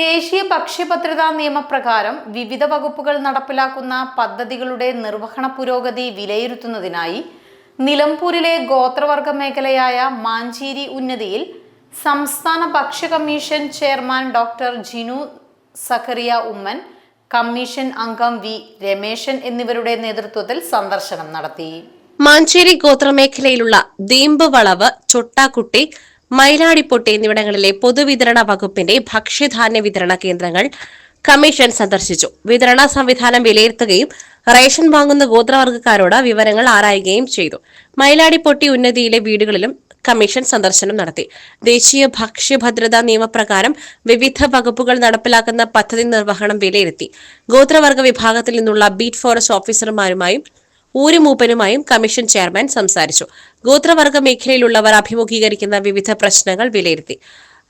ദേശീയ ഭക്ഷ്യഭദ്രതാ നിയമപ്രകാരം വിവിധ വകുപ്പുകൾ നടപ്പിലാക്കുന്ന പദ്ധതികളുടെ നിർവഹണ പുരോഗതി വിലയിരുത്തുന്നതിനായി നിലമ്പൂരിലെ ഗോത്രവർഗ മേഖലയായ മാഞ്ചേരി ഉന്നതിയിൽ സംസ്ഥാന ഭക്ഷ്യ commission chairman doctor Jinu Zacharia Oommen, commission അംഗം വി രമേശൻ എന്നിവരുടെ നേതൃത്വത്തിൽ സന്ദർശനം നടത്തി. മാഞ്ചേരി ഗോത്രമേഖലയിലുള്ള ദീമ്പ് വളവ്, ചൊട്ടാക്കുട്ടി, മൈലാടിപ്പൊട്ടി എന്നിവിടങ്ങളിലെ പൊതുവിതരണ വകുപ്പിന്റെ ഭക്ഷ്യധാന്യ വിതരണ കേന്ദ്രങ്ങൾ കമ്മീഷൻ സന്ദർശിച്ചു. വിതരണ സംവിധാനം വിലയിരുത്തുകയും റേഷൻ വാങ്ങുന്ന ഗോത്രവർഗ്ഗക്കാരോട് വിവരങ്ങൾ ആരായുകയും ചെയ്തു. മൈലാടിപ്പൊട്ടി ഉന്നതിയിലെ വീടുകളിലും കമ്മീഷൻ സന്ദർശനം നടത്തി. ദേശീയ ഭക്ഷ്യഭദ്രതാ നിയമപ്രകാരം വിവിധ വകുപ്പുകൾ നടപ്പിലാക്കുന്ന പദ്ധതി നിർവഹണം വിലയിരുത്തി. ഗോത്രവർഗ്ഗ വിഭാഗത്തിൽ നിന്നുള്ള ബീറ്റ് ഫോറസ്റ്റ് ഓഫീസർമാരുമായും ഊരുമൂപ്പനുമായും കമ്മീഷൻ ചെയർമാൻ സംസാരിച്ചു. ഗോത്രവർഗ മേഖലയിലുള്ളവർ അഭിമുഖീകരിക്കുന്ന വിവിധ പ്രശ്നങ്ങൾ വിലയിരുത്തി.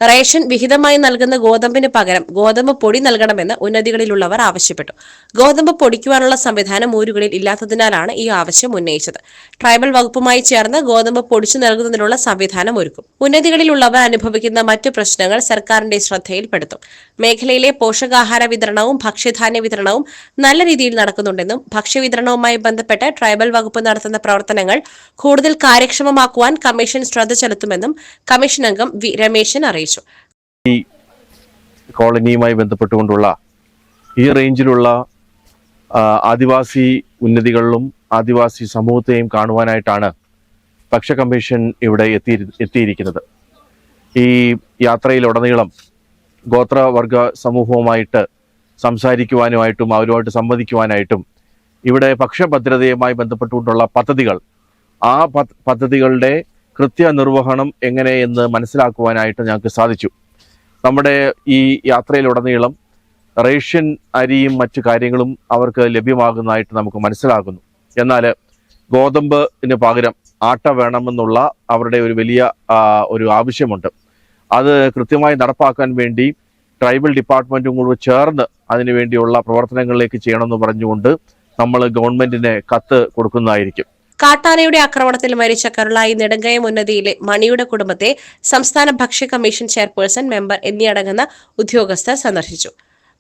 റേഷൻ വിഹിതമായി നൽകുന്ന ഗോതമ്പിന് പകരം ഗോതമ്പ് പൊടി നൽകണമെന്ന് ഉന്നതികളിലുള്ളവർ ആവശ്യപ്പെട്ടു. ഗോതമ്പ് പൊടിക്കുവാനുള്ള സംവിധാനം ഊരുകളിൽ ഇല്ലാത്തതിനാലാണ് ഈ ആവശ്യം ഉന്നയിച്ചത്. ട്രൈബൽ വകുപ്പുമായി ചേർന്ന് ഗോതമ്പ് പൊടിച്ചു നൽകുന്നതിനുള്ള സംവിധാനം ഒരുക്കും. ഉന്നതികളിലുള്ളവർ അനുഭവിക്കുന്ന മറ്റു പ്രശ്നങ്ങൾ സർക്കാരിന്റെ ശ്രദ്ധയിൽപ്പെടുത്തും. മേഖലയിലെ പോഷകാഹാര വിതരണവും ഭക്ഷ്യധാന്യ വിതരണവും നല്ല രീതിയിൽ നടക്കുന്നുണ്ടെന്നും ഭക്ഷ്യവിതരണവുമായി ബന്ധപ്പെട്ട് ട്രൈബൽ വകുപ്പ് നടത്തുന്ന പ്രവർത്തനങ്ങൾ കൂടുതൽ കാര്യക്ഷമമാക്കുവാൻ കമ്മീഷൻ ശ്രദ്ധ ചെലുത്തുമെന്നും കമ്മീഷൻ അംഗം വി രമേശൻ അറിയിച്ചു. ഈ കോളനിയുമായി ബന്ധപ്പെട്ടുകൊണ്ടുള്ള ഈ റേഞ്ചിലുള്ള ആദിവാസി ഉന്നതികളിലും ആദിവാസി സമൂഹത്തെയും കാണുവാനായിട്ടാണ് ഭക്ഷ്യ കമ്മീഷൻ ഇവിടെ എത്തിയിരിക്കുന്നത്. ഈ യാത്രയിലുടനീളം ഗോത്രവർഗ സമൂഹവുമായിട്ട് സംസാരിക്കുവാനുമായിട്ടും അവരുമായിട്ട് സംവദിക്കുവാനായിട്ടും ഇവിടെ ഭക്ഷ്യഭദ്രതയുമായി ബന്ധപ്പെട്ടുകൊണ്ടുള്ള പദ്ധതികൾ, ആ പദ്ധതികളുടെ കൃത്യനിർവഹണം എങ്ങനെയെന്ന് മനസ്സിലാക്കുവാനായിട്ട് ഞങ്ങൾക്ക് സാധിച്ചു. നമ്മുടെ ഈ യാത്രയിലുടനീളം റേഷൻ അരിയും മറ്റു കാര്യങ്ങളും അവർക്ക് ലഭ്യമാകുന്നതായിട്ട് നമുക്ക് മനസ്സിലാകുന്നു. എന്നാൽ ഗോതമ്പിന് പകരം ആട്ട വേണമെന്നുള്ള അവരുടെ ഒരു വലിയ ഒരു ആവശ്യമുണ്ട്. അത് കൃത്യമായി നടപ്പാക്കാൻ വേണ്ടി ട്രൈബൽ ഡിപ്പാർട്ട്മെന്റും കൂടെ ചേർന്ന് അതിനുവേണ്ടിയുള്ള പ്രവർത്തനങ്ങളിലേക്ക് ചെയ്യണമെന്ന് പറഞ്ഞുകൊണ്ട് നമ്മൾ ഗവൺമെന്റിന് കത്ത് കൊടുക്കുന്നതായിരിക്കും. കാട്ടാനയുടെ ആക്രമണത്തിൽ മരിച്ച കരുളായി നെടുങ്കയം ഉന്നതിയിലെ മണിയുടെ കുടുംബത്തെ സംസ്ഥാന ഭക്ഷ്യ കമ്മീഷൻ ചെയർപേഴ്സൺ, മെമ്പർ എന്നിയടങ്ങുന്ന ഉദ്യോഗസ്ഥർ സന്ദർശിച്ചു.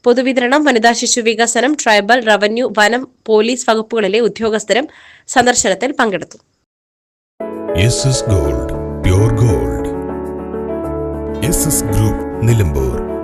പൊതുവിതരണം, വനിതാ ശിശു വികസനം, ട്രൈബൽ, റവന്യൂ, വനം, പോലീസ് വകുപ്പുകളിലെ ഉദ്യോഗസ്ഥരും സന്ദർശനത്തിൽ പങ്കെടുത്തു. Gold, pure gold. Group, Nilambur.